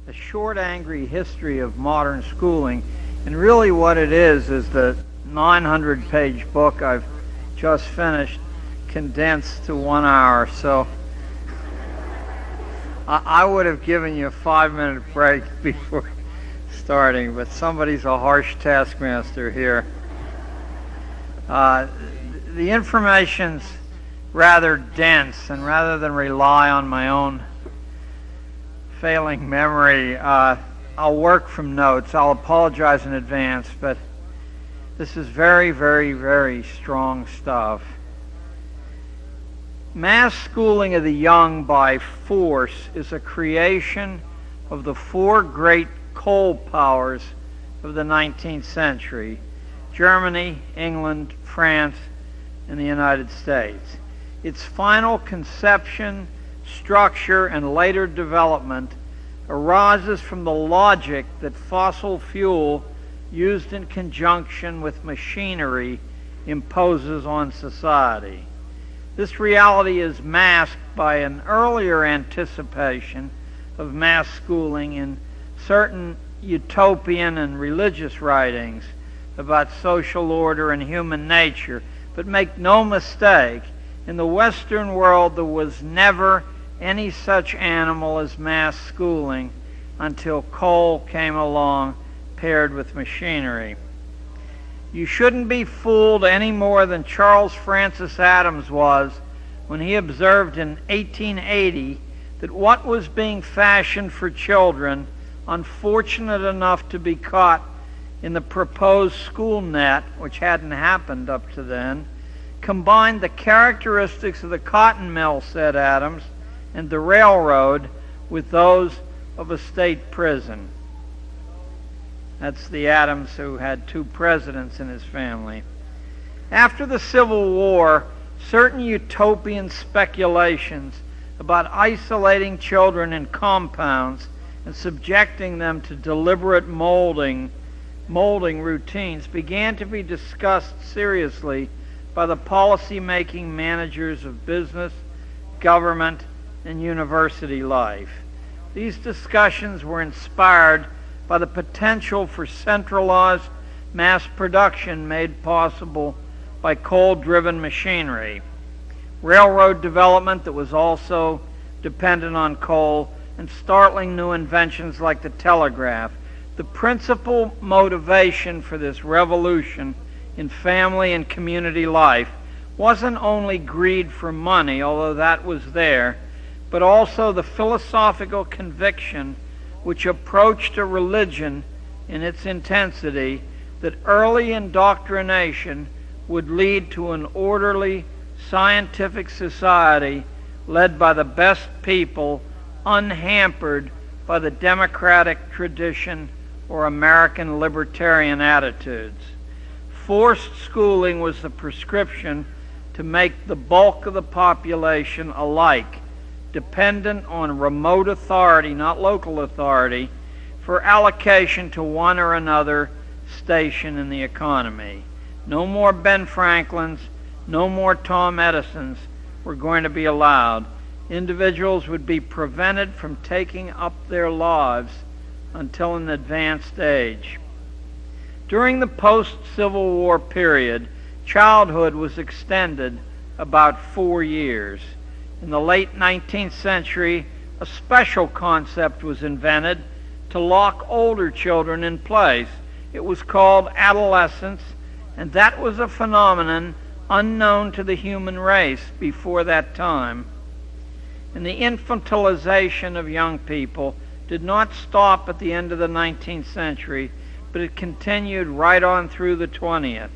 A short, angry history of modern schooling. And really what it is the 900-page book I've just finished condensed to 1 hour. So I would have given you a 5-minute break before starting, but somebody's a harsh taskmaster here. The information's rather dense, and rather than rely on my own failing memory, I'll work from notes. I'll apologize in advance, but this is very, very, very strong stuff. Mass schooling of the young by force is a creation of the four great coal powers of the 19th century: Germany, England, France, and the United States. Its final conception, structure, and later development arises from the logic that fossil fuel used in conjunction with machinery imposes on society. This reality is masked by an earlier anticipation of mass schooling in certain utopian and religious writings about social order and human nature. But make no mistake, in the Western world there was never any such animal as mass schooling until coal came along paired with machinery. You shouldn't be fooled any more than Charles Francis Adams was when he observed in 1880 that what was being fashioned for children, unfortunate enough to be caught in the proposed school net, which hadn't happened up to then, combined the characteristics of the cotton mill, said Adams, and the railroad with those of a state prison. That's the Adams who had two presidents in his family. After the Civil War, certain utopian speculations about isolating children in compounds and subjecting them to deliberate molding routines began to be discussed seriously by the policy-making managers of business, government, and university life. These discussions were inspired by the potential for centralized mass production made possible by coal-driven machinery, railroad development that was also dependent on coal, and startling new inventions like the telegraph. The principal motivation for this revolution in family and community life wasn't only greed for money, although that was there, but also the philosophical conviction which approached a religion in its intensity that early indoctrination would lead to an orderly, scientific society led by the best people, unhampered by the democratic tradition or American libertarian attitudes. Forced schooling was the prescription to make the bulk of the population alike, dependent on remote authority, not local authority, for allocation to one or another station in the economy. No more Ben Franklins, no more Tom Edisons were going to be allowed. Individuals would be prevented from taking up their lives until an advanced age. During the post-Civil War period, childhood was extended about 4 years. In the late 19th century, a special concept was invented to lock older children in place. It was called adolescence, and that was a phenomenon unknown to the human race before that time. And the infantilization of young people did not stop at the end of the 19th century, but it continued right on through the 20th.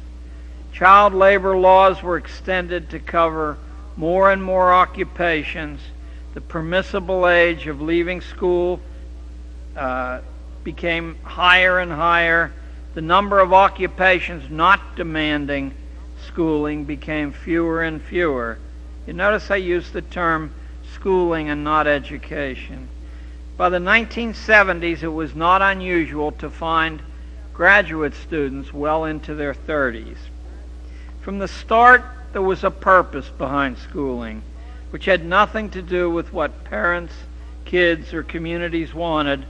Child labor laws were extended to cover more and more occupations. The permissible age of leaving school became higher and higher. The number of occupations not demanding schooling became fewer and fewer. You notice I use the term schooling and not education. By the 1970s, it was not unusual to find graduate students well into their 30s. From the start, there was a purpose behind schooling, which had nothing to do with what parents, kids, or communities wanted,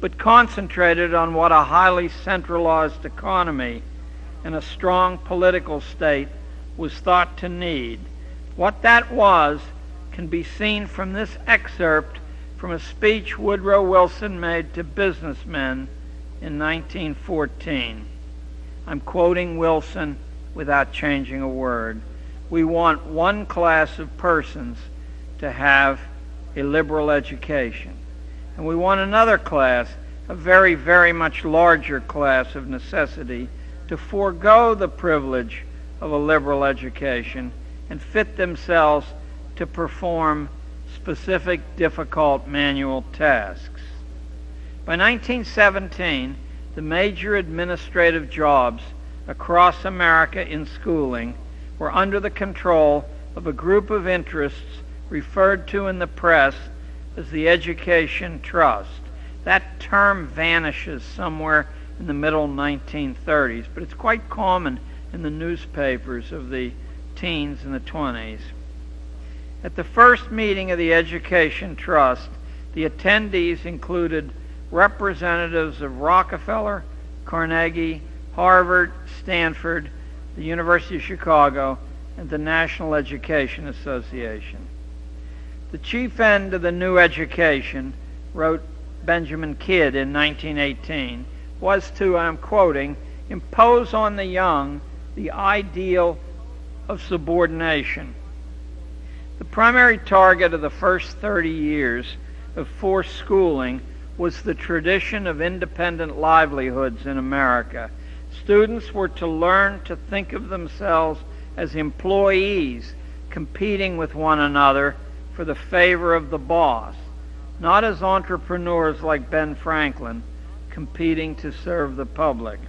but concentrated on what a highly centralized economy and a strong political state was thought to need. What that was can be seen from this excerpt from a speech Woodrow Wilson made to businessmen in 1914. I'm quoting Wilson without changing a word. We want one class of persons to have a liberal education, and we want another class, a very, very much larger class of necessity, to forego the privilege of a liberal education and fit themselves to perform specific, difficult manual tasks. By 1917, the major administrative jobs across America in schooling were under the control of a group of interests referred to in the press as the Education Trust. That term vanishes somewhere in the middle 1930s, but it's quite common in the newspapers of the teens and the 20s. At the first meeting of the Education Trust, the attendees included representatives of Rockefeller, Carnegie, Harvard, Stanford, the University of Chicago, and the National Education Association. The chief end of the new education, wrote Benjamin Kidd in 1918, was to, and I'm quoting, impose on the young the ideal of subordination. The primary target of the first 30 years of forced schooling was the tradition of independent livelihoods in America. Students were to learn to think of themselves as employees competing with one another for the favor of the boss, not as entrepreneurs like Ben Franklin competing to serve the public.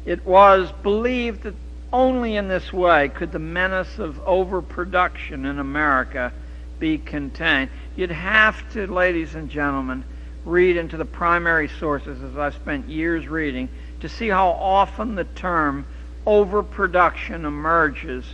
It was believed that only in this way could the menace of overproduction in America be contained. You'd have to, ladies and gentlemen, read into the primary sources, as I've spent years reading, to see how often the term overproduction emerges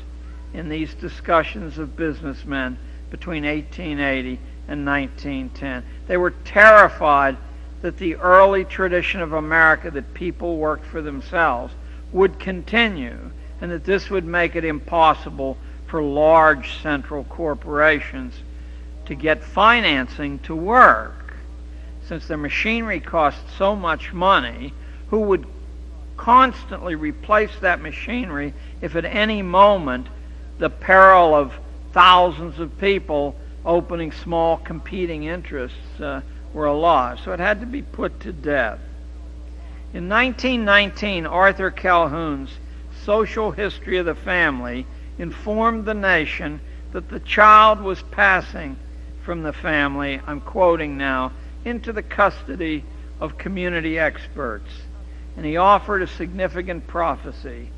in these discussions of businessmen between 1880 and 1910. They were terrified that the early tradition of America, that people worked for themselves, would continue, and that this would make it impossible for large central corporations to get financing to work. Since their machinery cost so much money, who would constantly replace that machinery if at any moment the peril of thousands of people opening small competing interests were alive? So it had to be put to death. In 1919, Arthur Calhoun's Social History of the Family informed the nation that the child was passing from the family, I'm quoting now, into the custody of community experts. And he offered a significant prophecy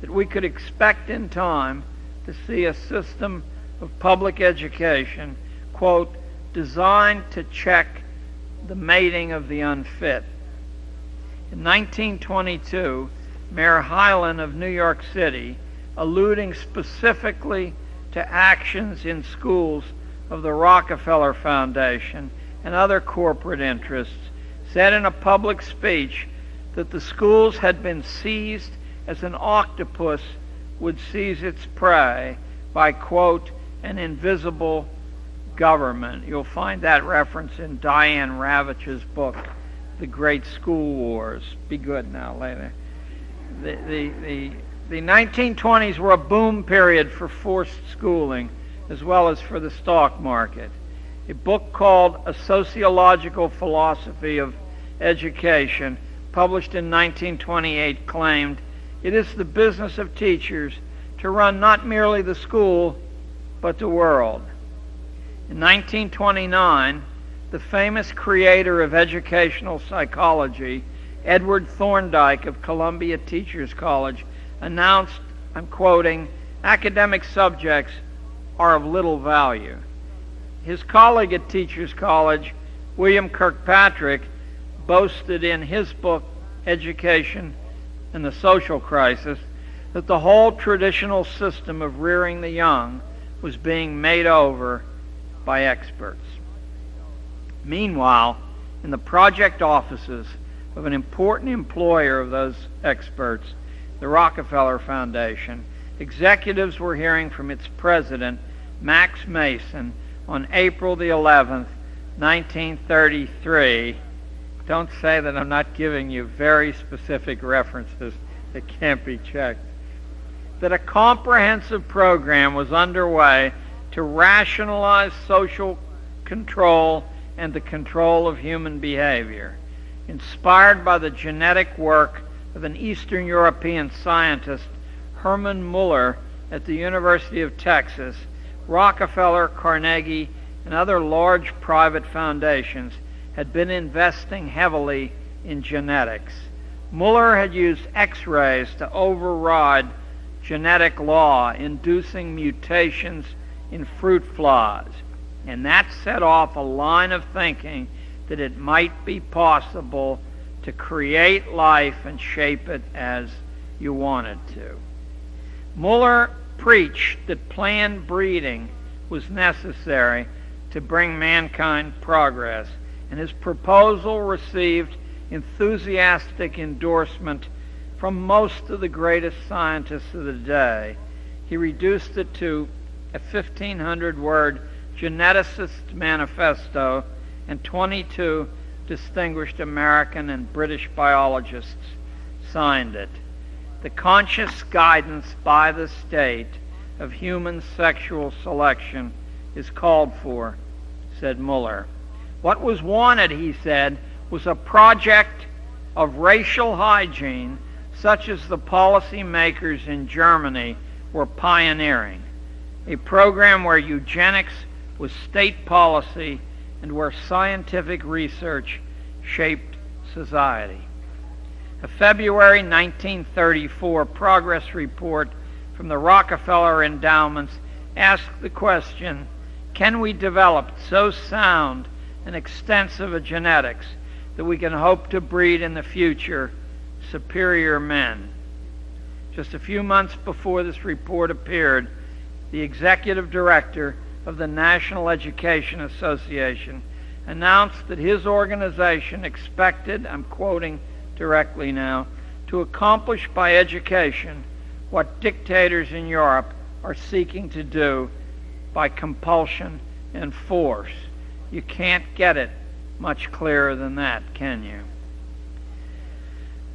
that we could expect in time to see a system of public education, quote, designed to check the mating of the unfit. In 1922, Mayor Hylan of New York City, alluding specifically to actions in schools of the Rockefeller Foundation and other corporate interests, said in a public speech that the schools had been seized as an octopus would seize its prey by, quote, an invisible government. You'll find that reference in Diane Ravitch's book, The Great School Wars. Be good now, later. The 1920s were a boom period for forced schooling as well as for the stock market. A book called A Sociological Philosophy of Education, published in 1928, claimed it is the business of teachers to run not merely the school, but the world. In 1929, the famous creator of educational psychology, Edward Thorndike of Columbia Teachers College, announced, I'm quoting, academic subjects are of little value. His colleague at Teachers College, William Kirkpatrick, boasted in his book, Education and the Social Crisis, that the whole traditional system of rearing the young was being made over by experts. Meanwhile, in the project offices of an important employer of those experts, the Rockefeller Foundation, executives were hearing from its president, Max Mason, on April the 11th, 1933. Don't say that I'm not giving you very specific references that can't be checked. That a comprehensive program was underway to rationalize social control and the control of human behavior. Inspired by the genetic work of an Eastern European scientist, Hermann Muller, at the University of Texas, Rockefeller, Carnegie, and other large private foundations had been investing heavily in genetics. Muller had used X-rays to override genetic law, inducing mutations in fruit flies, and that set off a line of thinking that it might be possible to create life and shape it as you wanted to. Muller preached that planned breeding was necessary to bring mankind progress, and his proposal received enthusiastic endorsement from most of the greatest scientists of the day. He reduced it to a 1,500-word geneticist manifesto, and 22 distinguished American and British biologists signed it. The conscious guidance by the state of human sexual selection is called for, said Muller. What was wanted, he said, was a project of racial hygiene such as the policymakers in Germany were pioneering, a program where eugenics was state policy and where scientific research shaped society. A February 1934 progress report from the Rockefeller endowments asked the question, can we develop so sound and extensive a genetics that we can hope to breed in the future superior men? Just a few months before this report appeared, the executive director of the National Education Association announced that his organization expected, I'm quoting directly now, to accomplish by education what dictators in Europe are seeking to do by compulsion and force. You can't get it much clearer than that, can you?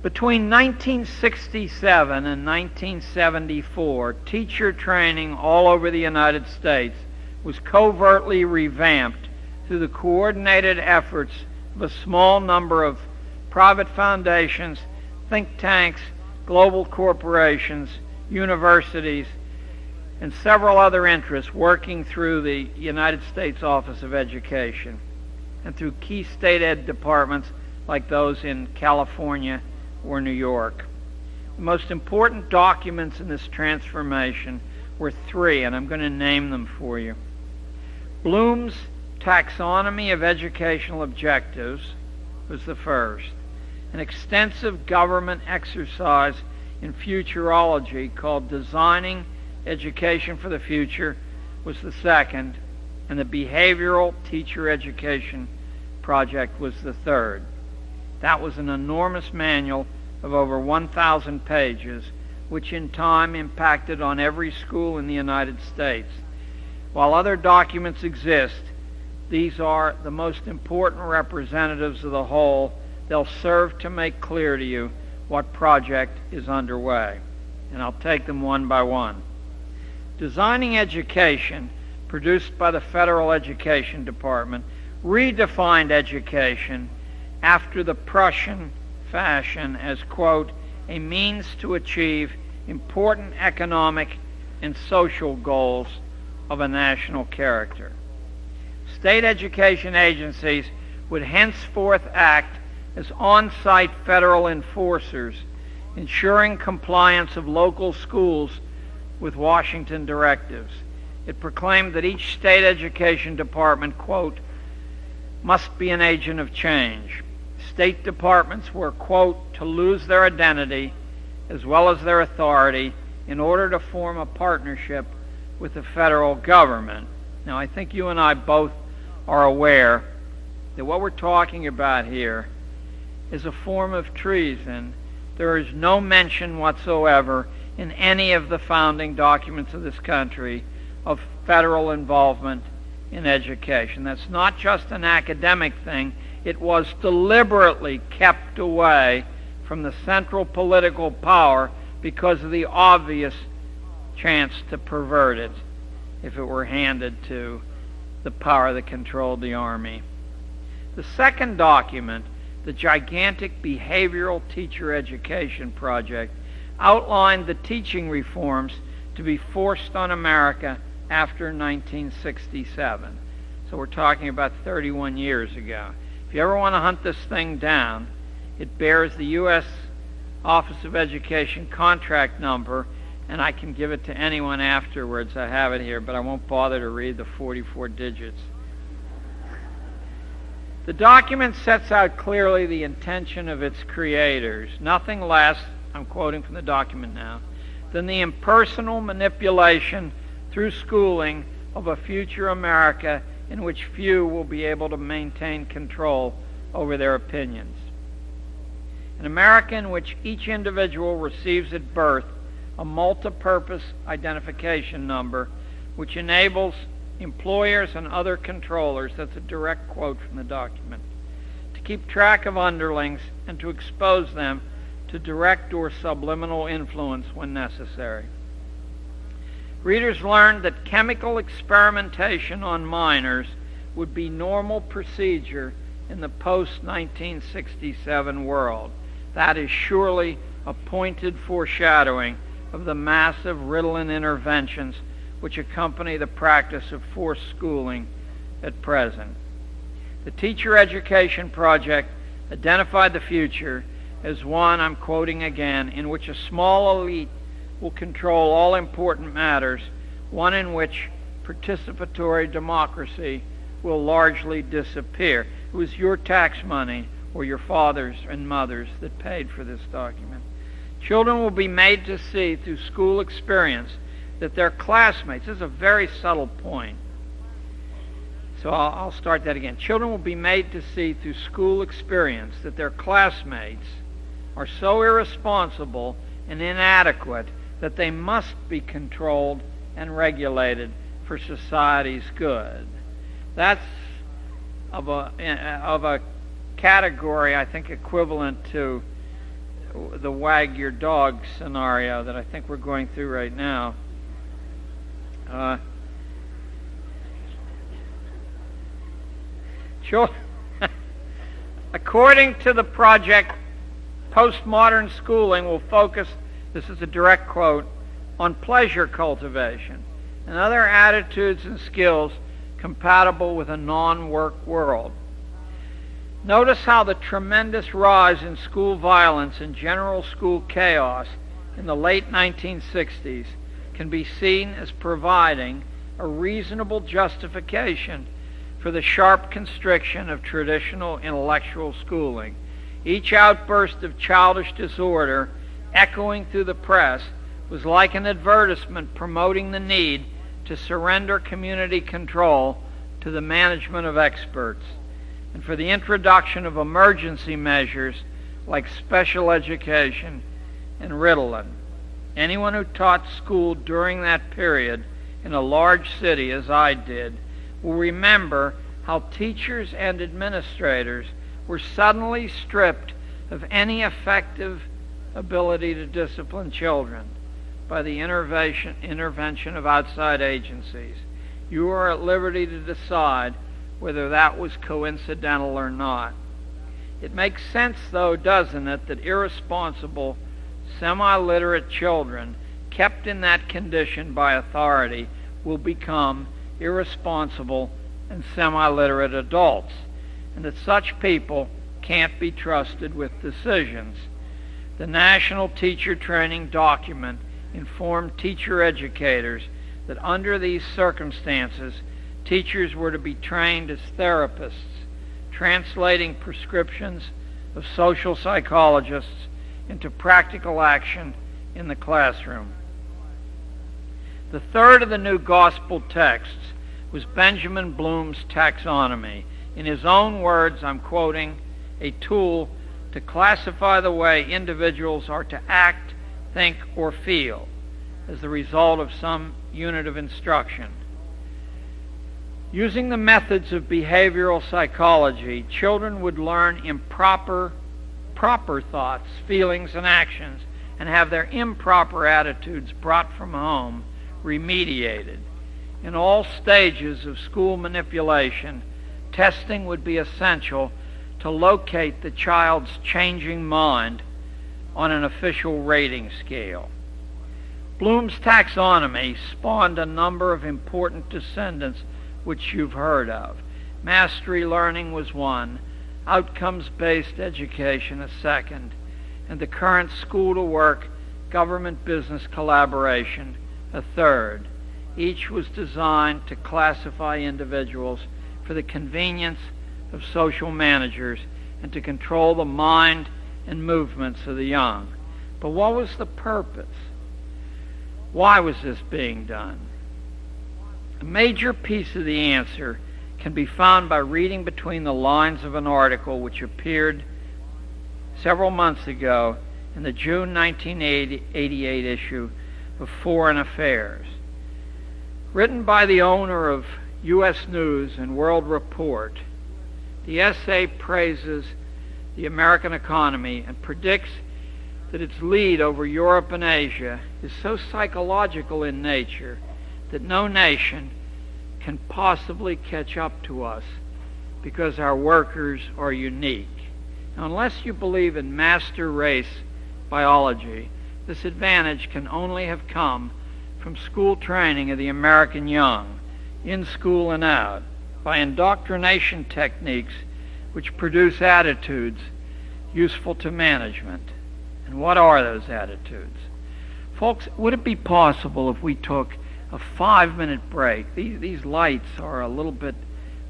Between 1967 and 1974, teacher training all over the United States was covertly revamped through the coordinated efforts of a small number of private foundations, think tanks, global corporations, universities, and several other interests working through the United States Office of Education and through key state ed departments like those in California or New York. The most important documents in this transformation were three, and I'm going to name them for you. Bloom's Taxonomy of Educational Objectives was the first. An extensive government exercise in futurology called Designing Education for the Future was the second, and the Behavioral Teacher Education Project was the third. That was an enormous manual of over 1,000 pages, which in time impacted on every school in the United States. While other documents exist, these are the most important representatives of the whole. They'll serve to make clear to you what project is underway. And I'll take them one by one. Designing Education, produced by the Federal Education Department, redefined education after the Prussian fashion as, quote, a means to achieve important economic and social goals of a national character. State education agencies would henceforth act as on-site federal enforcers, ensuring compliance of local schools with Washington directives. It proclaimed that each state education department, quote, must be an agent of change. State departments were, quote, to lose their identity as well as their authority in order to form a partnership with the federal government. Now, I think you and I both are aware that what we're talking about here is a form of treason. There is no mention whatsoever in any of the founding documents of this country of federal involvement in education. That's not just an academic thing. It was deliberately kept away from the central political power because of the obvious chance to pervert it if it were handed to the power that controlled the army. The second document, the gigantic Behavioral Teacher Education Project, outlined the teaching reforms to be forced on America after 1967. So we're talking about 31 years ago. If you ever want to hunt this thing down, it bears the U.S. Office of Education contract number, and I can give it to anyone afterwards. I have it here, but I won't bother to read the 44 digits. The document sets out clearly the intention of its creators, nothing less, I'm quoting from the document now, than the impersonal manipulation through schooling of a future America in which few will be able to maintain control over their opinions. An America in which each individual receives at birth a multi-purpose identification number which enables employers and other controllers, that's a direct quote from the document, to keep track of underlings and to expose them to direct or subliminal influence when necessary. Readers learned that chemical experimentation on minors would be normal procedure in the post-1967 world. That is surely a pointed foreshadowing of the massive Ritalin interventions which accompany the practice of forced schooling at present. The Teacher Education Project identified the future as one, I'm quoting again, in which a small elite will control all important matters, one in which participatory democracy will largely disappear. It was your tax money or your fathers and mothers that paid for this document. Children will be made to see through school experience that their classmates, this is a very subtle point, so I'll start that again. Children will be made to see through school experience that their classmates are so irresponsible and inadequate that they must be controlled and regulated for society's good. That's of a category, I think, equivalent to the wag your dog scenario that I think we're going through right now. According to the project, postmodern schooling will focus, this is a direct quote, on pleasure cultivation and other attitudes and skills compatible with a non-work world. Notice how the tremendous rise in school violence and general school chaos in the late 1960s can be seen as providing a reasonable justification for the sharp constriction of traditional intellectual schooling. Each outburst of childish disorder echoing through the press was like an advertisement promoting the need to surrender community control to the management of experts, and for the introduction of emergency measures like special education and Ritalin. Anyone who taught school during that period in a large city, as I did, will remember how teachers and administrators were suddenly stripped of any effective ability to discipline children by the intervention of outside agencies. You are at liberty to decide whether that was coincidental or not. It makes sense, though, doesn't it, that irresponsible, semi-literate children kept in that condition by authority will become irresponsible and semi-literate adults, and that such people can't be trusted with decisions. The National Teacher Training Document informed teacher educators that under these circumstances, teachers were to be trained as therapists, translating prescriptions of social psychologists into practical action in the classroom. The third of the new gospel texts was Benjamin Bloom's taxonomy. In his own words, I'm quoting, a tool to classify the way individuals are to act, think, or feel as the result of some unit of instruction. Using the methods of behavioral psychology, children would learn proper thoughts, feelings, and actions, and have their improper attitudes brought from home remediated. In all stages of school manipulation, testing would be essential to locate the child's changing mind on an official rating scale. Bloom's taxonomy spawned a number of important descendants which you've heard of. Mastery learning was one, outcomes-based education a second, and the current school-to-work government-business collaboration a third. Each was designed to classify individuals for the convenience of social managers and to control the mind and movements of the young. But what was the purpose? Why was this being done? A major piece of the answer can be found by reading between the lines of an article which appeared several months ago in the June 1988 issue of Foreign Affairs. Written by the owner of U.S. News and World Report, the essay praises the American economy and predicts that its lead over Europe and Asia is so psychological in nature that no nation can possibly catch up to us because our workers are unique. Now, unless you believe in master race biology, this advantage can only have come from school training of the American young, in school and out, by indoctrination techniques which produce attitudes useful to management. And what are those attitudes? Folks, would it be possible if we took a 5-minute break? These lights are a little bit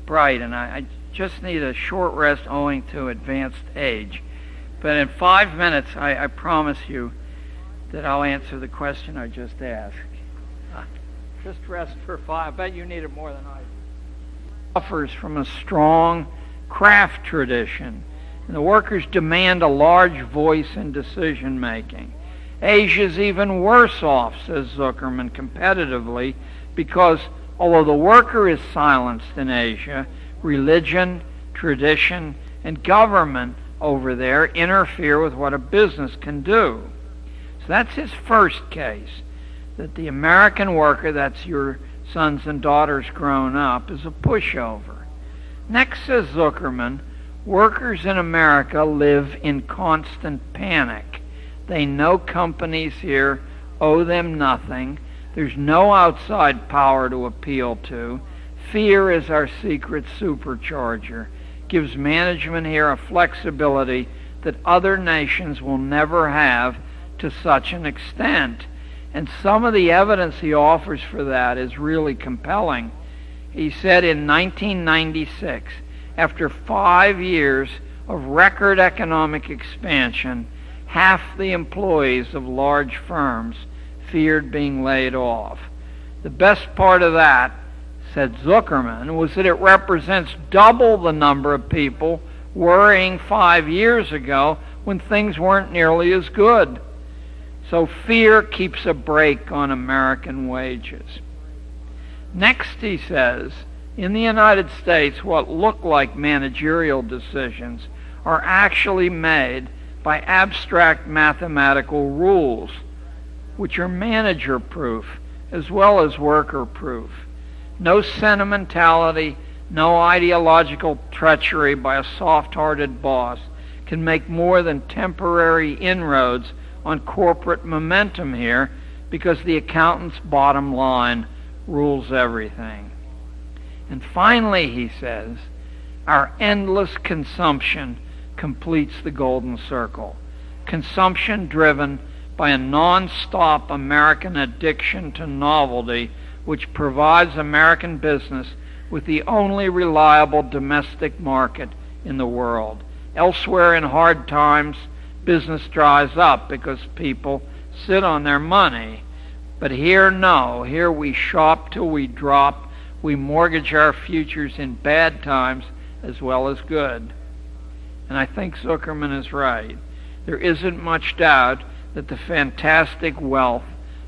bright, and I just need a short rest owing to advanced age. But in 5 minutes, I promise you that I'll answer the question I just asked. Just rest for 5. I bet you need it more than I do. Suffers from a strong craft tradition, and the workers demand a large voice in decision-making. Asia's even worse off, says Zuckerman, competitively, because although the worker is silenced in Asia, religion, tradition, and government over there interfere with what a business can do. So that's his first case, that the American worker, that's your sons and daughters grown up, is a pushover. Next, says Zuckerman, workers in America live in constant panic. They know companies here owe them nothing. There's no outside power to appeal to. Fear is our secret supercharger. Gives management here a flexibility that other nations will never have to such an extent. And some of the evidence he offers for that is really compelling. He said in 1996, after 5 years of record economic expansion, half the employees of large firms feared being laid off. The best part of that, said Zuckerman, was that it represents double the number of people worrying 5 years ago when things weren't nearly as good. So fear keeps a brake on American wages. Next, he says, in the United States, what look like managerial decisions are actually made by abstract mathematical rules, which are manager-proof as well as worker-proof. No sentimentality, no ideological treachery by a soft-hearted boss can make more than temporary inroads on corporate momentum here, because the accountant's bottom line rules everything. And finally, he says, our endless consumption completes the golden circle. Consumption driven by a non-stop American addiction to novelty, which provides American business with the only reliable domestic market in the world. Elsewhere in hard times, business dries up because people sit on their money. But here, no. Here we shop till we drop. We mortgage our futures in bad times as well as good. And I think Zuckerman is right. There isn't much doubt that the fantastic wealth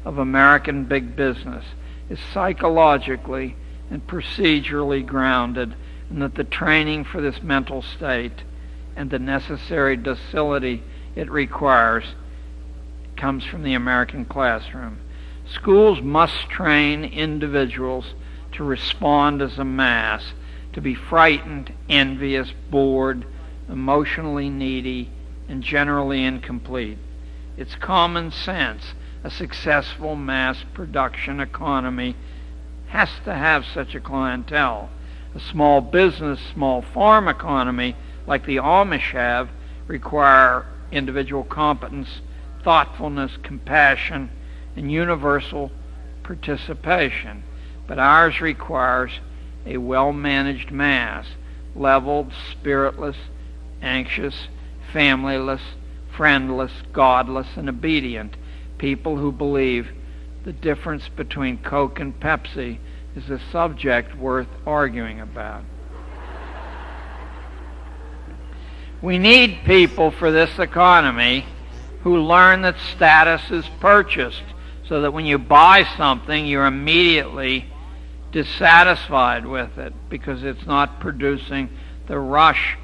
of American big business is psychologically and procedurally grounded, and that the training for this mental state and the necessary docility it requires comes from the American classroom. Schools must train individuals to respond as a mass, to be frightened, envious, bored, emotionally needy, and generally incomplete. It's common sense. A successful mass production economy has to have such a clientele. A small business, small farm economy like the Amish have require individual competence, thoughtfulness, compassion, and universal participation. But ours requires a well-managed mass, leveled, spiritless, anxious, familyless, friendless, godless, and obedient, people who believe the difference between Coke and Pepsi is a subject worth arguing about. We need people for this economy who learn that status is purchased, so that when you buy something, you're immediately dissatisfied with it because it's not producing the rush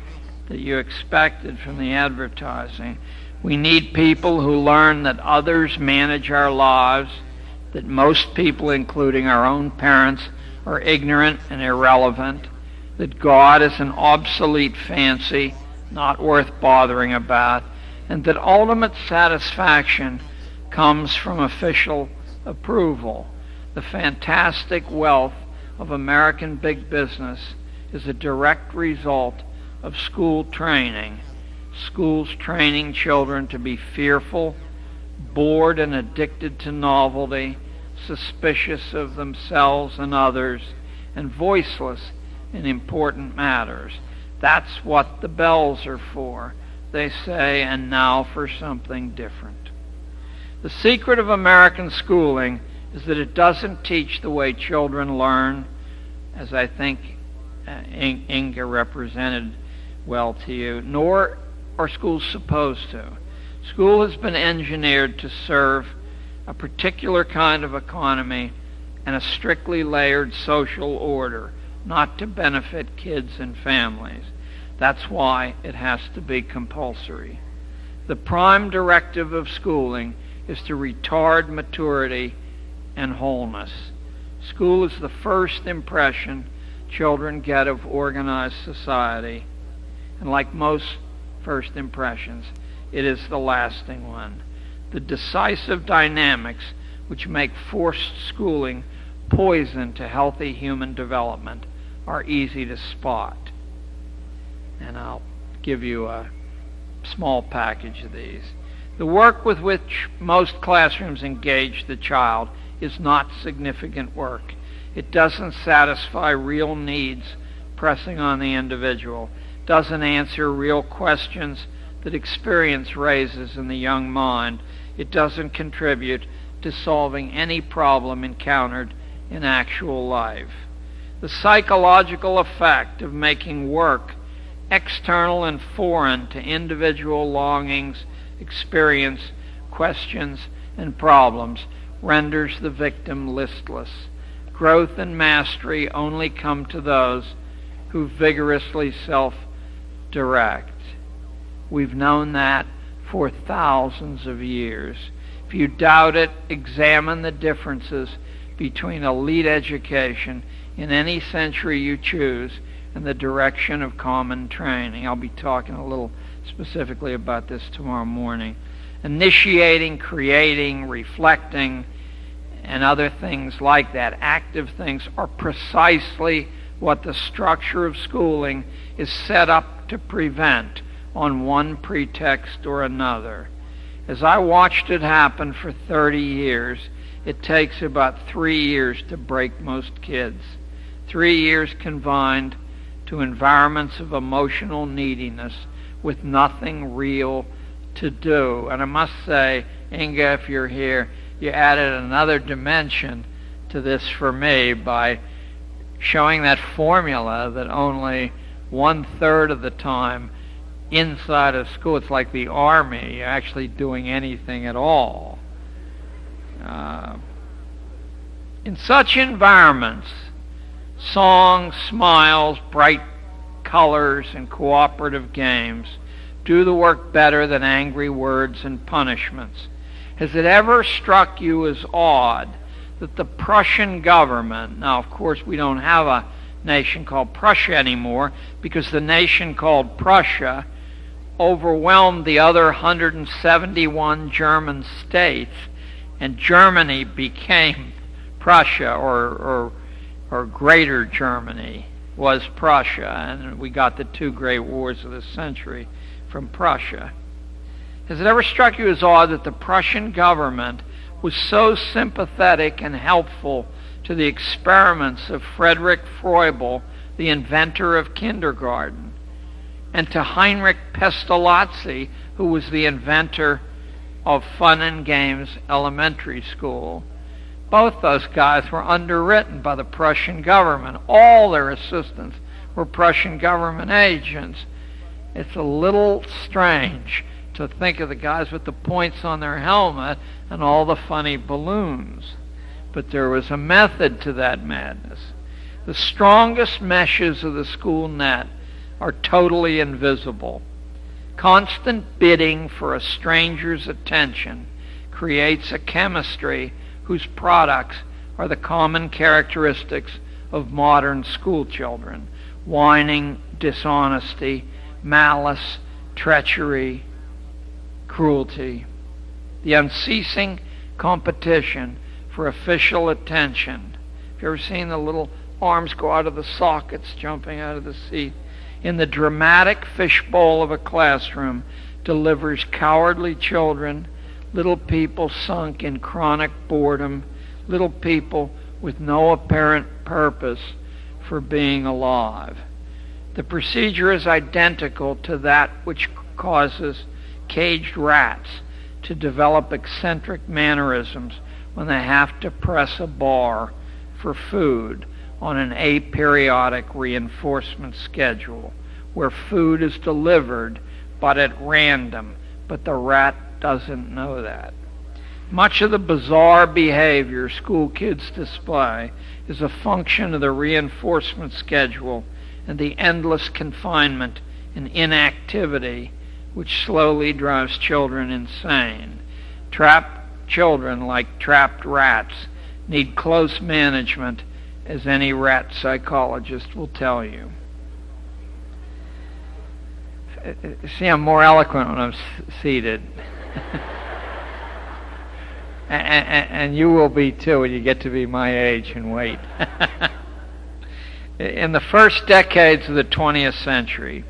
that you expected from the advertising. We need people who learn that others manage our lives, that most people, including our own parents, are ignorant and irrelevant, that God is an obsolete fancy, not worth bothering about, and that ultimate satisfaction comes from official approval. The fantastic wealth of American big business is a direct result of school training. Schools training children to be fearful, bored and addicted to novelty, suspicious of themselves and others, and voiceless in important matters. That's what the bells are for. They say, and now for something different. The secret of American schooling is that it doesn't teach the way children learn, as I think Inga represented well to you, nor are schools supposed to. School has been engineered to serve a particular kind of economy and a strictly layered social order, not to benefit kids and families. That's why it has to be compulsory. The prime directive of schooling is to retard maturity and wholeness. School is the first impression children get of organized society, and like most first impressions, it is the lasting one. The decisive dynamics which make forced schooling poison to healthy human development are easy to spot. And I'll give you a small package of these. The work with which most classrooms engage the child is not significant work. It doesn't satisfy real needs pressing on the individual, doesn't answer real questions that experience raises in the young mind. It doesn't contribute to solving any problem encountered in actual life. The psychological effect of making work external and foreign to individual longings, experience, questions, and problems renders the victim listless. Growth and mastery only come to those who vigorously self-direct. We've known that for thousands of years. If you doubt it, examine the differences between elite education in any century you choose and the direction of common training. I'll be talking a little specifically about this tomorrow morning. Initiating, creating, reflecting, and other things like that, active things, are precisely what the structure of schooling is set up to prevent on one pretext or another. As I watched it happen for 30 years, it takes about 3 years to break most kids. 3 years confined to environments of emotional neediness with nothing real to do. And I must say, Inga, if you're here, you added another dimension to this for me by showing that formula that only 1/3 of the time inside of school. It's like the army, you're actually doing anything at all. In such environments, songs, smiles, bright colors, and cooperative games do the work better than angry words and punishments. Has it ever struck you as odd that the Prussian government, now of course we don't have a nation called Prussia anymore because the nation called Prussia overwhelmed the other 171 German states, and Germany became Prussia, or Greater Germany was Prussia, and we got the two great wars of the century from Prussia. Has it ever struck you as odd that the Prussian government was so sympathetic and helpful to the experiments of Friedrich Froebel, the inventor of kindergarten, and to Heinrich Pestalozzi, who was the inventor of Fun and Games Elementary School? Both those guys were underwritten by the Prussian government. All their assistants were Prussian government agents. It's a little strange to think of the guys with the points on their helmet and all the funny balloons. But there was a method to that madness. The strongest meshes of the school net are totally invisible. Constant bidding for a stranger's attention creates a chemistry whose products are the common characteristics of modern school children: whining, dishonesty, malice, treachery, cruelty. The unceasing competition for official attention. Have you ever seen the little arms go out of the sockets, jumping out of the seat? In the dramatic fishbowl of a classroom delivers cowardly children, little people sunk in chronic boredom, little people with no apparent purpose for being alive. The procedure is identical to that which causes caged rats to develop eccentric mannerisms when they have to press a bar for food on an aperiodic reinforcement schedule, where food is delivered but at random, but the rat doesn't know that. Much of the bizarre behavior school kids display is a function of the reinforcement schedule and the endless confinement and inactivity which slowly drives children insane. Trapped children, like trapped rats, need close management, as any rat psychologist will tell you. See, I'm more eloquent when I'm seated. and you will be too when you get to be my age and weight. In the first decades of the 20th century,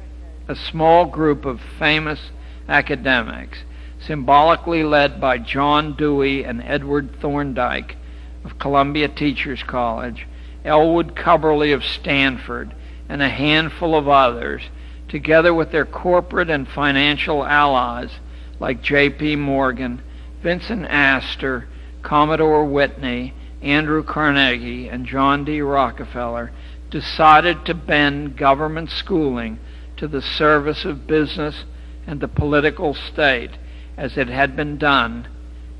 a small group of famous academics, symbolically led by John Dewey and Edward Thorndike of Columbia Teachers College, Elwood Cubberley of Stanford, and a handful of others, together with their corporate and financial allies like J.P. Morgan, Vincent Astor, Commodore Whitney, Andrew Carnegie, and John D. Rockefeller, decided to bend government schooling to the service of business and the political state, as it had been done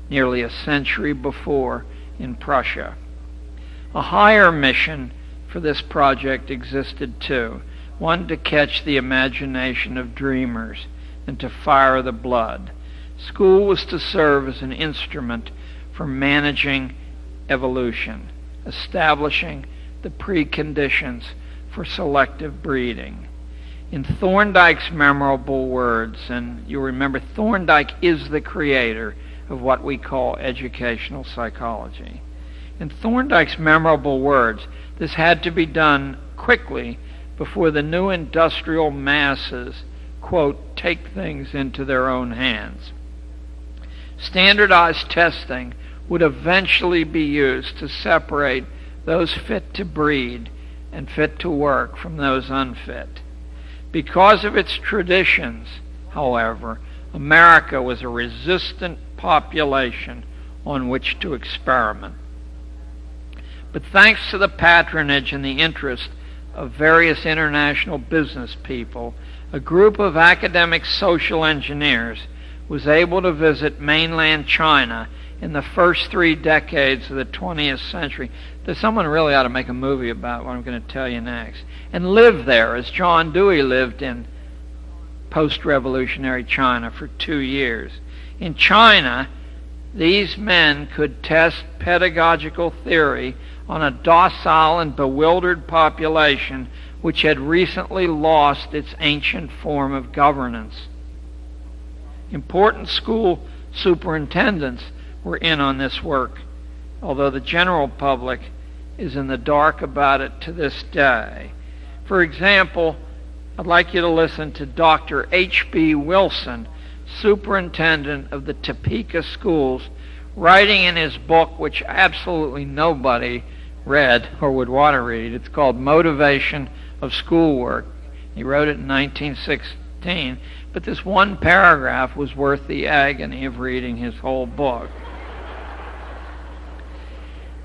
nearly a century before in Prussia. A higher mission for this project existed too, one to catch the imagination of dreamers and to fire the blood. School was to serve as an instrument for managing evolution, establishing the preconditions for selective breeding. In Thorndike's memorable words, and you remember Thorndike is the creator of what we call educational psychology. In Thorndike's memorable words, this had to be done quickly before the new industrial masses, quote, take things into their own hands. Standardized testing would eventually be used to separate those fit to breed and fit to work from those unfit. Because of its traditions, however, America was a resistant population on which to experiment. But thanks to the patronage and the interest of various international business people, a group of academic social engineers was able to visit mainland China in the first 3 decades of the 20th century. There's someone really ought to make a movie about what I'm going to tell you next. And live there, as John Dewey lived in post-revolutionary China for 2 years. In China, these men could test pedagogical theory on a docile and bewildered population which had recently lost its ancient form of governance. Important school superintendents were in on this work, although the general public is in the dark about it to this day. For example, I'd like you to listen to Dr. H.B. Wilson, superintendent of the Topeka schools, writing in his book, which absolutely nobody read or would want to read. It's called Motivation of Schoolwork. He wrote it in 1916, but this one paragraph was worth the agony of reading his whole book.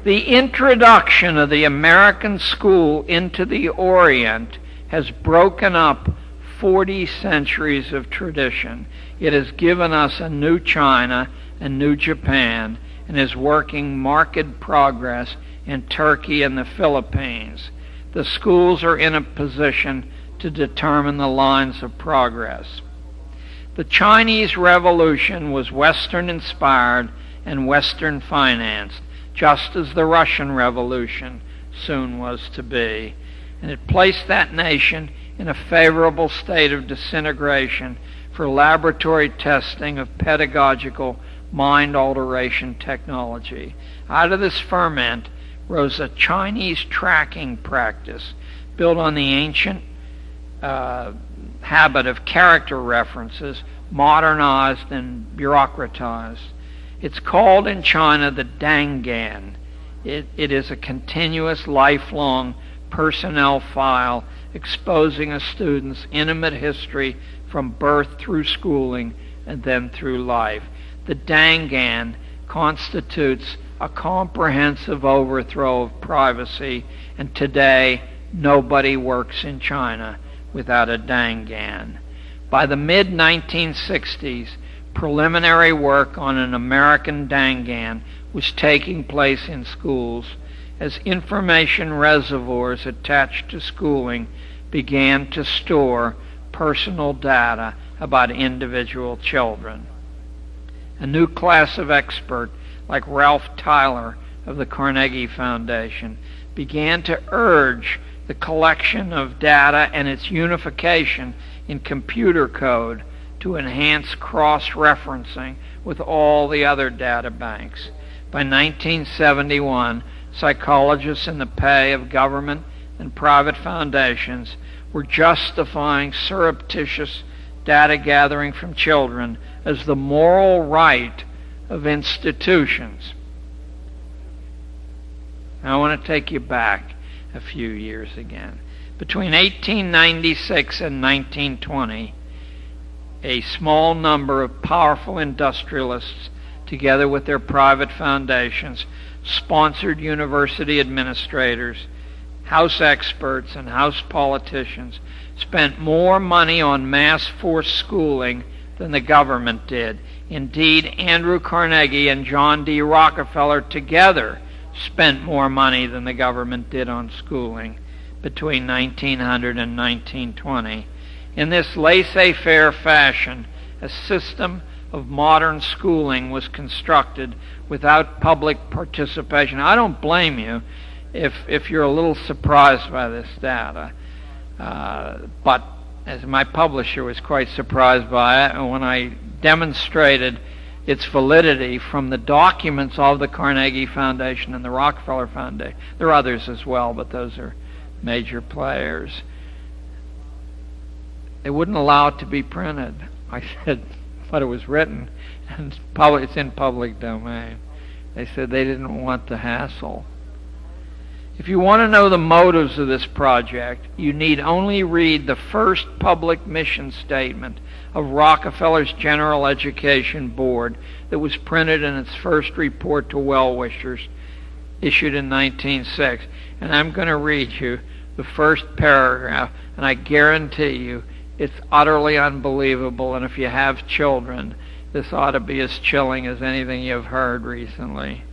The introduction of the American school into the Orient has broken up 40 centuries of tradition. It has given us a new China and new Japan, and is working marked progress in Turkey and the Philippines. The schools are in a position to determine the lines of progress. The Chinese Revolution was Western-inspired and Western-financed, just as the Russian Revolution soon was to be, and it placed that nation in a favorable state of disintegration for laboratory testing of pedagogical mind alteration technology. Out of this ferment rose a Chinese tracking practice built on the ancient habit of character references, modernized and bureaucratized. It's called in China the Dangan. It is a continuous, lifelong personnel file exposing a student's intimate history from birth through schooling and then through life. The Dangan constitutes a comprehensive overthrow of privacy, and today nobody works in China without a Dangan. By the mid-1960s, preliminary work on an American Dangan was taking place in schools as information reservoirs attached to schooling began to store personal data about individual children. A new class of expert, like Ralph Tyler of the Carnegie Foundation, began to urge the collection of data and its unification in computer code to enhance cross-referencing with all the other data banks. By 1971, psychologists in the pay of government and private foundations were justifying surreptitious data gathering from children as the moral right of institutions. Now I want to take you back a few years again. Between 1896 and 1920, a small number of powerful industrialists, together with their private foundations, sponsored university administrators, house experts, and house politicians, spent more money on mass force schooling than the government did. Indeed, Andrew Carnegie and John D. Rockefeller together spent more money than the government did on schooling between 1900 and 1920. In this laissez-faire fashion, a system of modern schooling was constructed without public participation. I don't blame you if you're a little surprised by this data, but as my publisher was quite surprised by it, and when I demonstrated its validity from the documents of the Carnegie Foundation and the Rockefeller Foundation. There are others as well, but those are major players. They wouldn't allow it to be printed. I said, but it was written, and it's in public domain. They said they didn't want the hassle. If you want to know the motives of this project, you need only read the first public mission statement of Rockefeller's General Education Board that was printed in its first report to well-wishers, issued in 1906. And I'm going to read you the first paragraph, and I guarantee you it's utterly unbelievable, and if you have children, this ought to be as chilling as anything you've heard recently.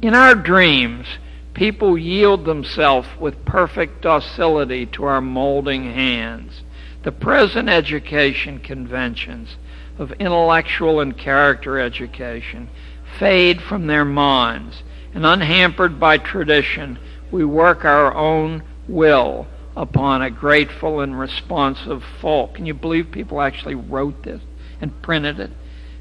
In our dreams, people yield themselves with perfect docility to our molding hands. The present education conventions of intellectual and character education fade from their minds, and unhampered by tradition, we work our own will upon a grateful and responsive folk. Can you believe people actually wrote this and printed it?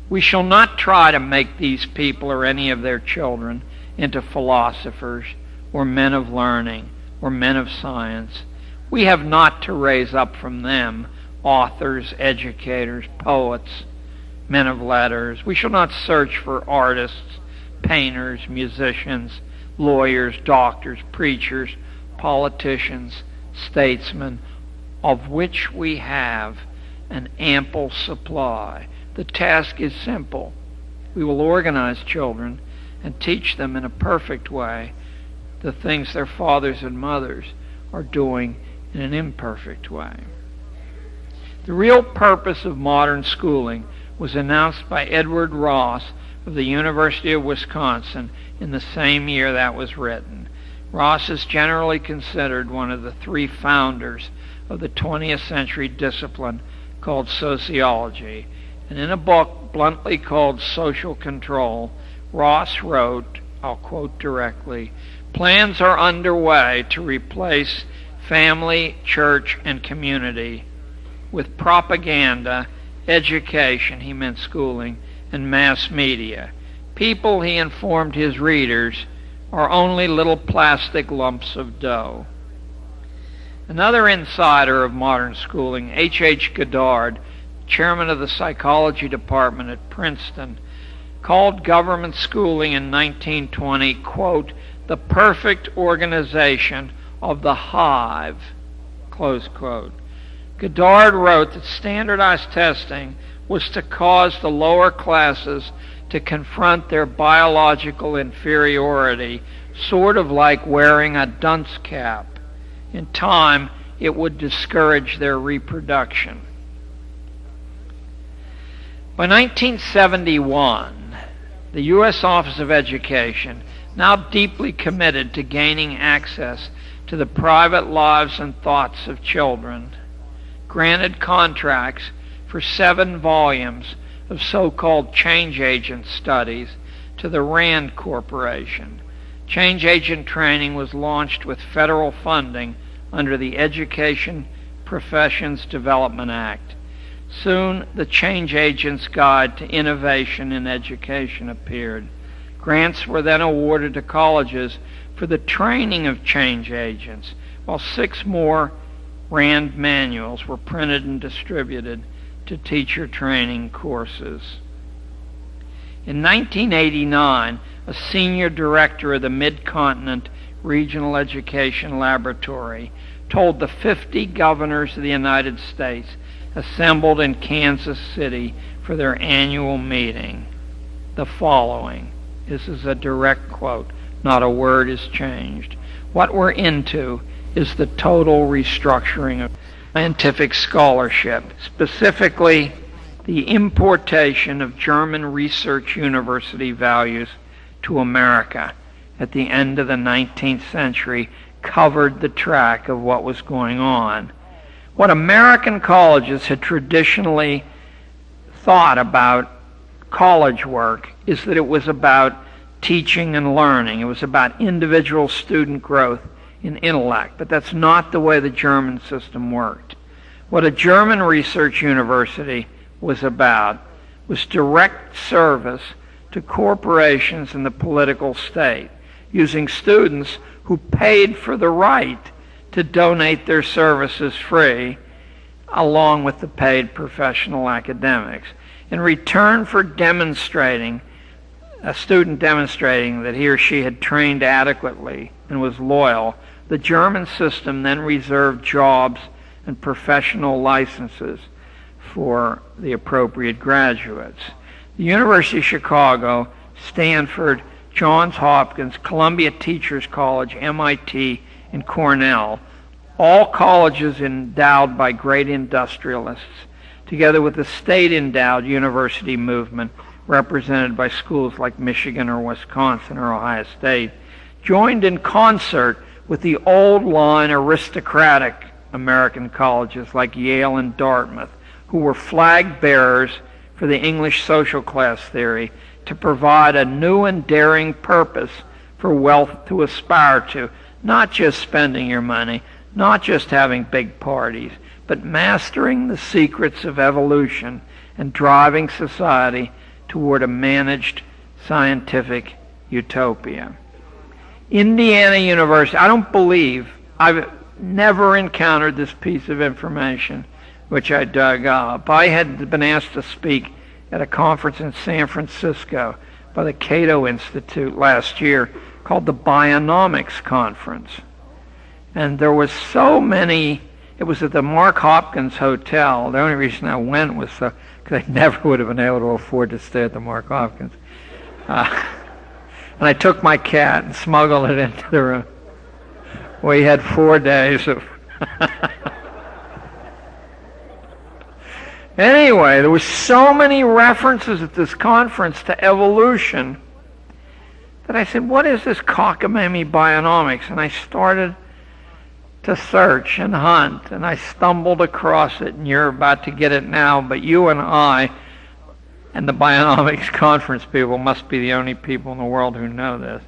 We shall not try to make these people or any of their children into philosophers or men of learning or men of science. We have not to raise up from them authors, educators, poets, men of letters. We shall not search for artists, painters, musicians, lawyers, doctors, preachers, politicians, statesmen, of which we have an ample supply. The task is simple. We will organize children and teach them in a perfect way the things their fathers and mothers are doing in an imperfect way. The real purpose of modern schooling was announced by Edward Ross of the University of Wisconsin in the same year that was written. Ross is generally considered one of the three founders of the 20th century discipline called sociology, and in a book bluntly called Social Control, Ross wrote, I'll quote directly, "Plans are underway to replace family, church, and community with propaganda, education," he meant schooling, "and mass media. People," he informed his readers, "are only little plastic lumps of dough." Another insider of modern schooling, H. Goddard, chairman of the psychology department at Princeton, called government schooling in 1920, quote, "the perfect organization of the hive," close quote. Goddard wrote that standardized testing was to cause the lower classes to confront their biological inferiority, sort of like wearing a dunce cap. In time, it would discourage their reproduction. By 1971, the U.S. Office of Education, now deeply committed to gaining access to the private lives and thoughts of children, granted contracts for 7 volumes of so-called change agent studies to the Rand Corporation. Change agent training was launched with federal funding under the Education Professions Development Act. Soon, the Change Agent's Guide to Innovation in Education appeared. Grants were then awarded to colleges for the training of change agents, while 6 more Rand manuals were printed and distributed to teacher training courses. In 1989, a senior director of the Mid-Continent Regional Education Laboratory told the 50 governors of the United States assembled in Kansas City for their annual meeting the following. This is a direct quote. Not a word is changed. "What we're into is the total restructuring of scientific scholarship, specifically the importation of German research university values to America at the end of the 19th century covered the track of what was going on. What American colleges had traditionally thought about college work is that it was about teaching and learning. It was about individual student growth in intellect, but that's not the way the German system worked. What a German research university was about was direct service to corporations and the political state, using students who paid for the right to donate their services free, along with the paid professional academics. In return for demonstrating, a student demonstrating that he or she had trained adequately and was loyal, the German system then reserved jobs and professional licenses for the appropriate graduates. The University of Chicago, Stanford, Johns Hopkins, Columbia Teachers College, MIT, in Cornell, all colleges endowed by great industrialists, together with the state-endowed university movement represented by schools like Michigan or Wisconsin or Ohio State, joined in concert with the old-line aristocratic American colleges like Yale and Dartmouth, who were flag bearers for the English social class theory to provide a new and daring purpose for wealth to aspire to, not just spending your money, not just having big parties, but mastering the secrets of evolution and driving society toward a managed scientific utopia. Indiana University, I've never encountered this piece of information, which I dug up. I had been asked to speak at a conference in San Francisco by the Cato Institute last year called the Bionomics Conference. And there was so many, it was at the Mark Hopkins Hotel. The only reason I went was because I never would have been able to afford to stay at the Mark Hopkins. And I took my cat and smuggled it into the room. We had 4 days of... Anyway, there was so many references at this conference to evolution that I said, what is this cockamamie bionomics? And I started to search and hunt, and I stumbled across it, and you're about to get it now, but you and I and the Bionomics Conference people must be the only people in the world who know this.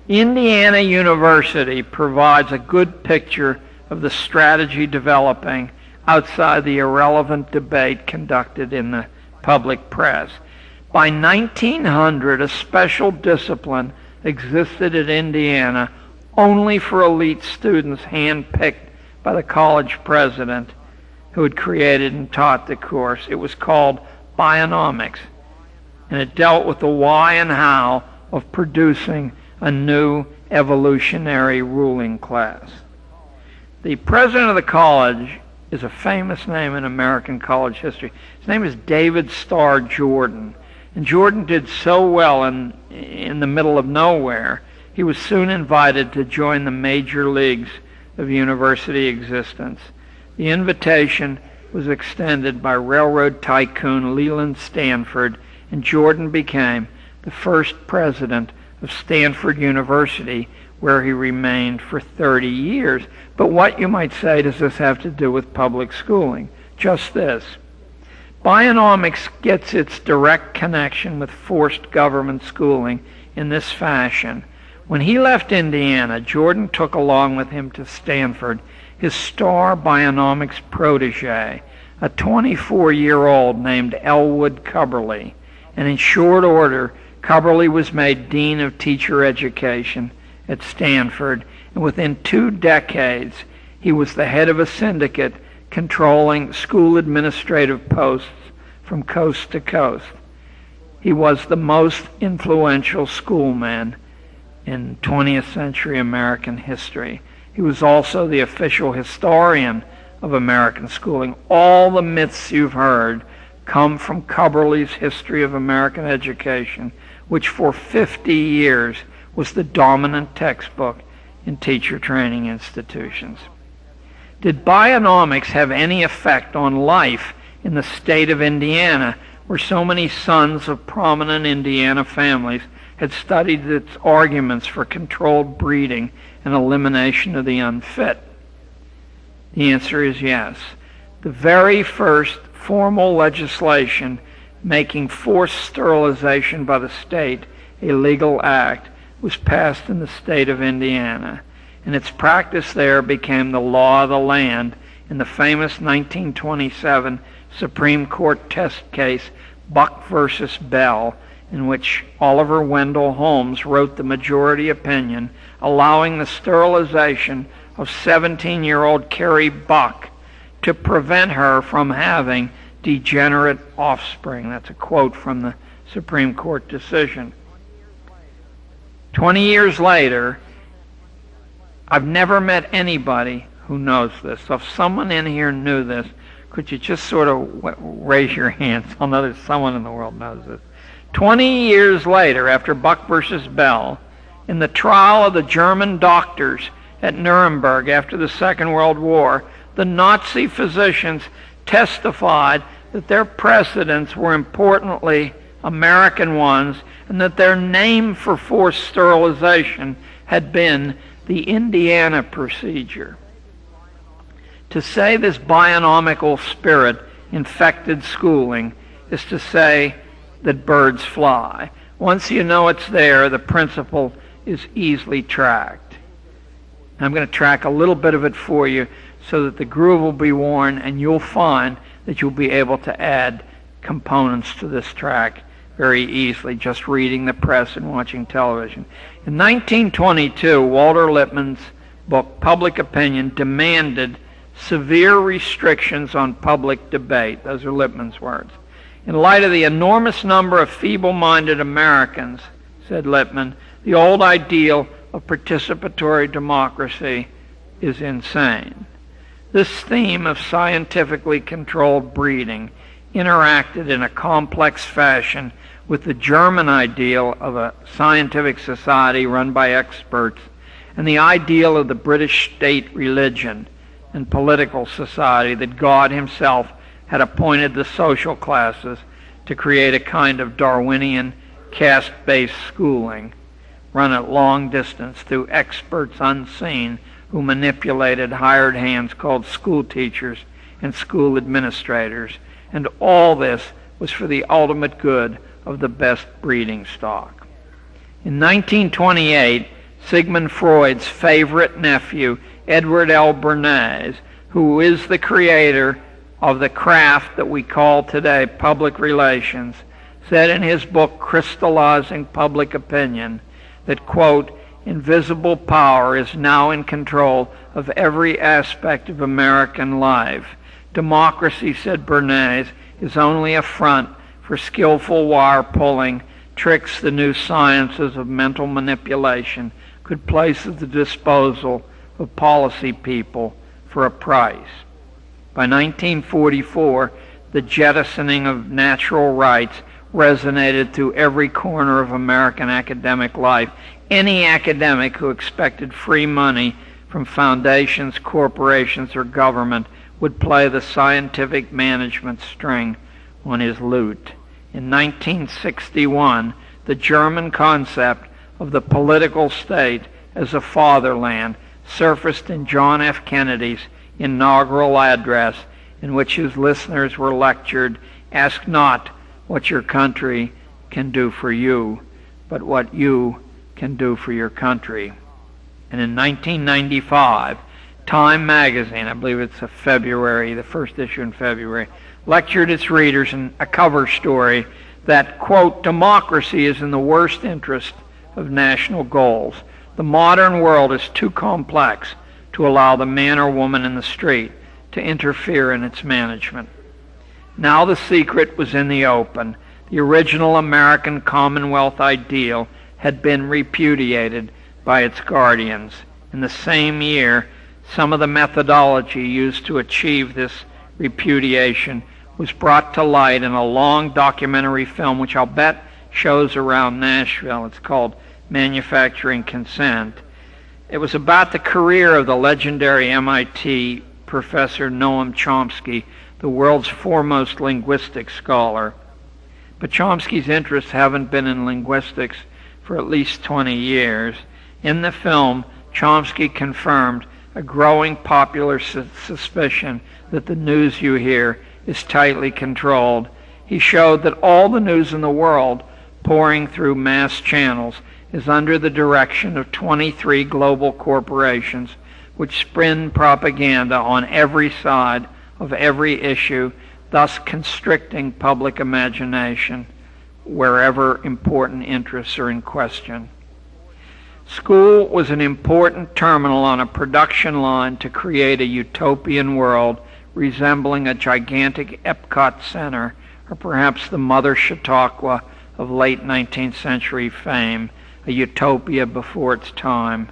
Indiana University provides a good picture of the strategy developing outside the irrelevant debate conducted in the public press. By 1900, a special discipline existed at Indiana only for elite students handpicked by the college president who had created and taught the course. It was called Bionomics, and it dealt with the why and how of producing a new evolutionary ruling class. The president of the college is a famous name in American college history. His name is David Starr Jordan. And Jordan did so well in the middle of nowhere, he was soon invited to join the major leagues of university existence. The invitation was extended by railroad tycoon Leland Stanford, and Jordan became the first president of Stanford University, where he remained for 30 years. But what, you might say, does this have to do with public schooling? Just this. Bionomics gets its direct connection with forced government schooling in this fashion. When he left Indiana, Jordan took along with him to Stanford his star bionomics protege, a 24-year-old named Elwood Cubberley. And in short order, Cubberley was made Dean of Teacher Education at Stanford, and within 2 decades, he was the head of a syndicate controlling school administrative posts from coast to coast. He was the most influential schoolman in 20th century American history. He was also the official historian of American schooling. All the myths you've heard come from Cubberley's History of American Education, which for 50 years was the dominant textbook in teacher training institutions. Did bionomics have any effect on life in the state of Indiana, where so many sons of prominent Indiana families had studied its arguments for controlled breeding and elimination of the unfit? The answer is yes. The very first formal legislation making forced sterilization by the state a legal act was passed in the state of Indiana, and its practice there became the law of the land in the famous 1927 Supreme Court test case Buck versus Bell, in which Oliver Wendell Holmes wrote the majority opinion allowing the sterilization of 17-year-old Carrie Buck to prevent her from having degenerate offspring. That's a quote from the Supreme Court decision. 20 years later, I've never met anybody who knows this. So if someone in here knew this, could you just sort of raise your hands? I'll know there's someone in the world knows this. 20 years later, after Buck versus Bell, in the trial of the German doctors at Nuremberg after the Second World War, the Nazi physicians testified that their precedents were importantly American ones, and that their name for forced sterilization had been the Indiana procedure. To say this bionomical spirit infected schooling is to say that birds fly. Once you know it's there, the principle is easily tracked. I'm going to track a little bit of it for you so that the groove will be worn, and you'll find that you'll be able to add components to this track very easily, just reading the press and watching television. In 1922, Walter Lippmann's book, Public Opinion, demanded severe restrictions on public debate. Those are Lippmann's words. In light of the enormous number of feeble-minded Americans, said Lippmann, the old ideal of participatory democracy is insane. This theme of scientifically controlled breeding interacted in a complex fashion with the German ideal of a scientific society run by experts and the ideal of the British state religion and political society that God himself had appointed the social classes to create a kind of Darwinian caste-based schooling run at long distance through experts unseen who manipulated hired hands called school teachers and school administrators. And all this was for the ultimate good of the best breeding stock. In 1928, Sigmund Freud's favorite nephew, Edward L. Bernays, who is the creator of the craft that we call today public relations, said in his book Crystallizing Public Opinion that, quote, invisible power is now in control of every aspect of American life. Democracy, said Bernays, is only a front for skillful wire-pulling tricks the new sciences of mental manipulation could place at the disposal of policy people for a price. By 1944, the jettisoning of natural rights resonated through every corner of American academic life. Any academic who expected free money from foundations, corporations, or government would play the scientific management string on his lute. In 1961, the German concept of the political state as a fatherland surfaced in John F. Kennedy's inaugural address, in which his listeners were lectured, "Ask not what your country can do for you, but what you can do for your country." And in 1995, Time magazine, I believe it's the first issue in February, lectured its readers in a cover story that, quote, democracy is in the worst interest of national goals. The modern world is too complex to allow the man or woman in the street to interfere in its management. Now the secret was in the open. The original American Commonwealth ideal had been repudiated by its guardians. In the same year, some of the methodology used to achieve this repudiation was brought to light in a long documentary film, which I'll bet shows around Nashville. It's called Manufacturing Consent. It was about the career of the legendary MIT professor Noam Chomsky, the world's foremost linguistics scholar. But Chomsky's interests haven't been in linguistics for at least 20 years. In the film, Chomsky confirmed a growing popular suspicion that the news you hear is tightly controlled. He showed that all the news in the world pouring through mass channels is under the direction of 23 global corporations which spin propaganda on every side of every issue, thus constricting public imagination wherever important interests are in question. School was an important terminal on a production line to create a utopian world resembling a gigantic Epcot Center, or perhaps the Mother Chautauqua of late 19th century fame, a utopia before its time.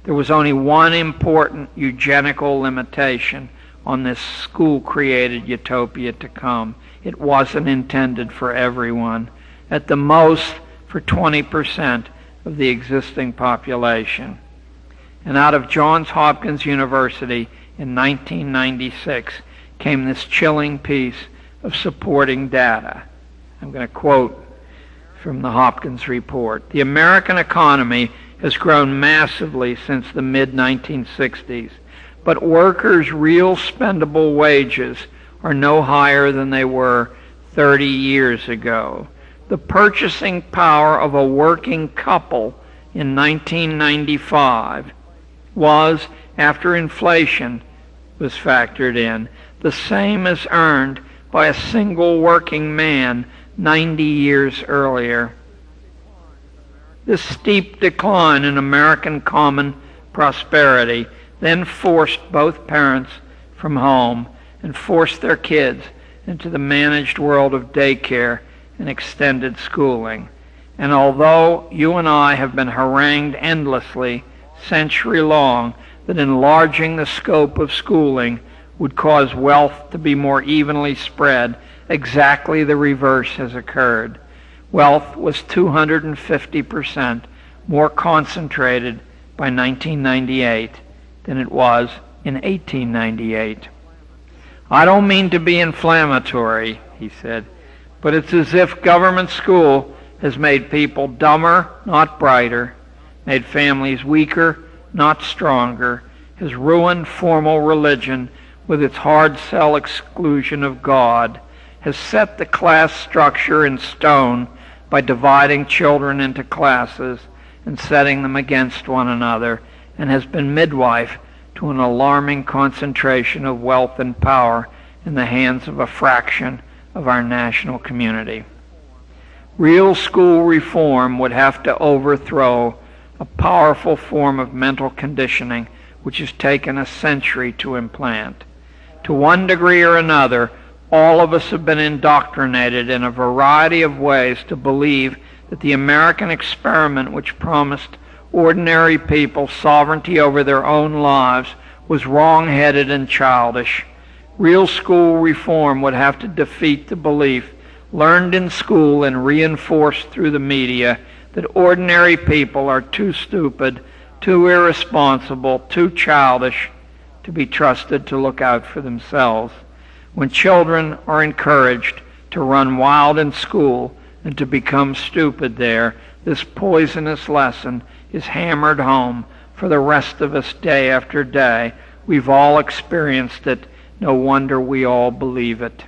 There was only one important eugenical limitation on this school-created utopia to come. It wasn't intended for everyone, at the most for 20% of the existing population. And out of Johns Hopkins University in 1996 came this chilling piece of supporting data. I'm going to quote from the Hopkins report. The American economy has grown massively since the mid-1960s, but workers' real spendable wages are no higher than they were 30 years ago. The purchasing power of a working couple in 1995 was, after inflation was factored in, the same as earned by a single working man 90 years earlier. This steep decline in American common prosperity then forced both parents from home and forced their kids into the managed world of daycare and extended schooling. And although you and I have been harangued endlessly, century-long, that enlarging the scope of schooling would cause wealth to be more evenly spread, exactly the reverse has occurred. Wealth was 250% more concentrated by 1998 than it was in 1898. I don't mean to be inflammatory, he said, but it's as if government school has made people dumber, not brighter, made families weaker, not stronger, has ruined formal religion with its hard sell exclusion of God, has set the class structure in stone by dividing children into classes and setting them against one another, and has been midwife to an alarming concentration of wealth and power in the hands of a fraction of our national community. Real school reform would have to overthrow a powerful form of mental conditioning which has taken a century to implant. To one degree or another, all of us have been indoctrinated in a variety of ways to believe that the American experiment, which promised ordinary people sovereignty over their own lives, was wrong-headed and childish. Real school reform would have to defeat the belief, learned in school and reinforced through the media, that ordinary people are too stupid, too irresponsible, too childish to be trusted to look out for themselves. When children are encouraged to run wild in school and to become stupid there, this poisonous lesson is hammered home for the rest of us day after day. We've all experienced it. No wonder we all believe it.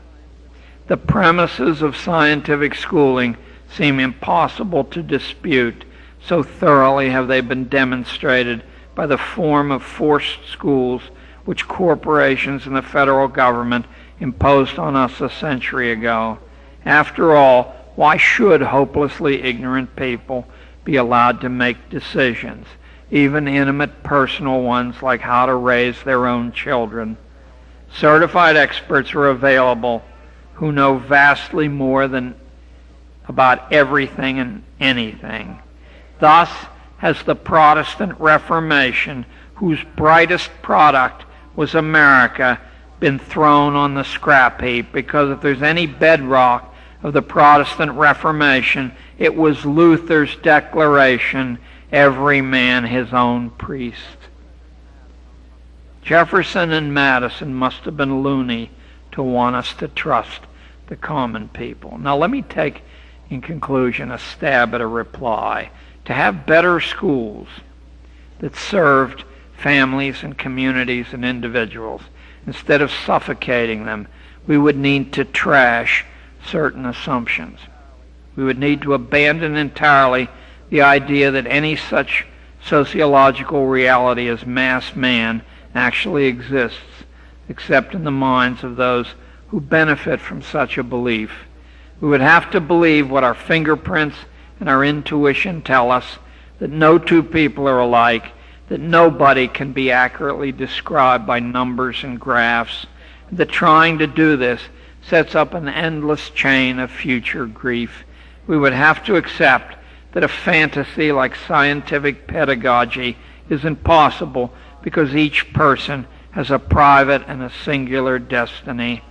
The premises of scientific schooling seem impossible to dispute, so thoroughly have they been demonstrated by the form of forced schools which corporations and the federal government imposed on us a century ago. After all, why should hopelessly ignorant people be allowed to make decisions, even intimate personal ones like how to raise their own children? Certified experts are available who know vastly more than about everything and anything. Thus has the Protestant Reformation, whose brightest product was America, been thrown on the scrap heap, because if there's any bedrock of the Protestant Reformation, it was Luther's declaration, every man his own priest. Jefferson and Madison must have been loony to want us to trust the common people. Now let me take, in conclusion, a stab at a reply. To have better schools that served families and communities and individuals, instead of suffocating them, we would need to trash certain assumptions. We would need to abandon entirely the idea that any such sociological reality as mass man actually exists, except in the minds of those who benefit from such a belief. We would have to believe what our fingerprints and our intuition tell us, that no two people are alike, that nobody can be accurately described by numbers and graphs, that trying to do this sets up an endless chain of future grief. We would have to accept that a fantasy like scientific pedagogy is impossible because each person has a private and a singular destiny.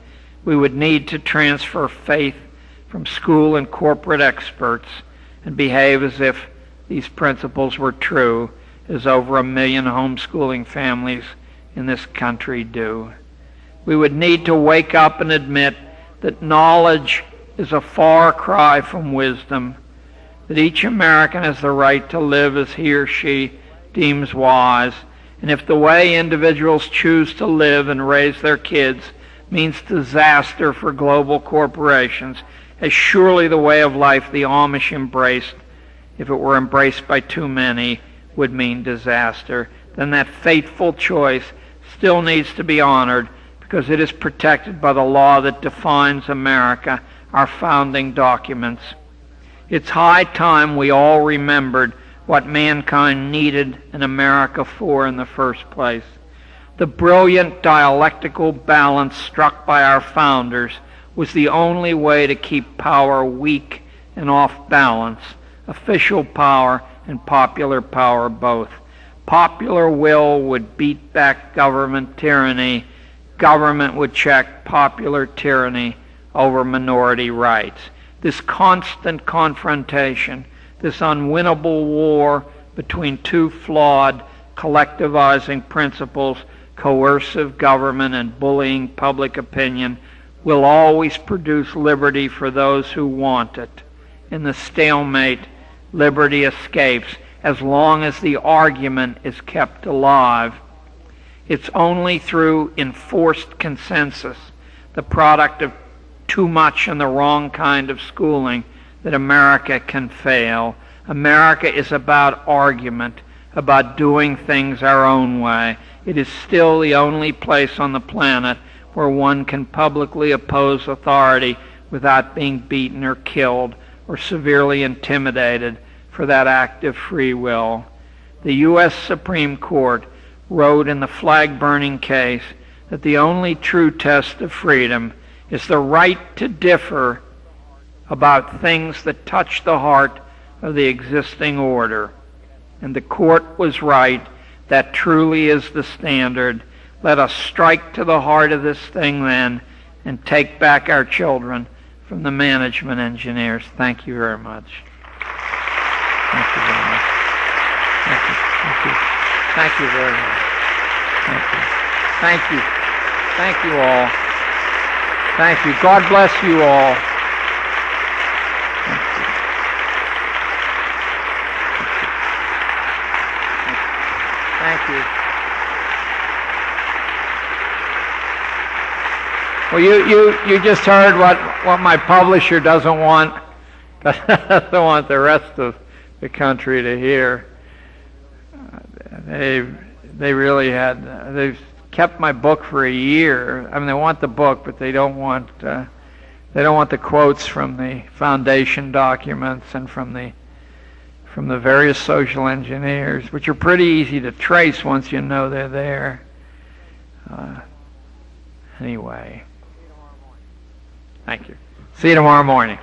We would need to transfer faith from school and corporate experts and behave as if these principles were true, as over 1 million homeschooling families in this country do. We would need to wake up and admit that knowledge is a far cry from wisdom, that each American has the right to live as he or she deems wise, and if the way individuals choose to live and raise their kids means disaster for global corporations, as surely the way of life the Amish embraced, if it were embraced by too many, would mean disaster, then that fateful choice still needs to be honored because it is protected by the law that defines America, our founding documents. It's high time we all remembered what mankind needed an America for in the first place. The brilliant dialectical balance struck by our founders was the only way to keep power weak and off balance, official power and popular power both. Popular will would beat back government tyranny. Government would check popular tyranny over minority rights. This constant confrontation, this unwinnable war between two flawed collectivizing principles, coercive government and bullying public opinion, will always produce liberty for those who want it. In the stalemate, liberty escapes as long as the argument is kept alive. It's only through enforced consensus, the product of too much and the wrong kind of schooling, that America can fail. America is about argument, about doing things our own way. It is still the only place on the planet where one can publicly oppose authority without being beaten or killed or severely intimidated for that act of free will. The U.S. Supreme Court wrote in the flag-burning case that the only true test of freedom is the right to differ about things that touch the heart of the existing order. And the court was right. That truly is the standard. Let us strike to the heart of this thing then and take back our children from the management engineers. Thank you very much. Thank you very much. Thank you. Thank you. Thank you very much. Thank you. Thank you. Thank you all. Thank you. God bless you all. Thank you. Thank you. Well, you just heard what my publisher doesn't want. Doesn't want the rest of the country to hear. They really had. They've kept my book for a year. I mean, they want the book, but they don't want the quotes from the foundation documents and from the various social engineers, which are pretty easy to trace once you know they're there. Anyway, thank you. See you tomorrow morning.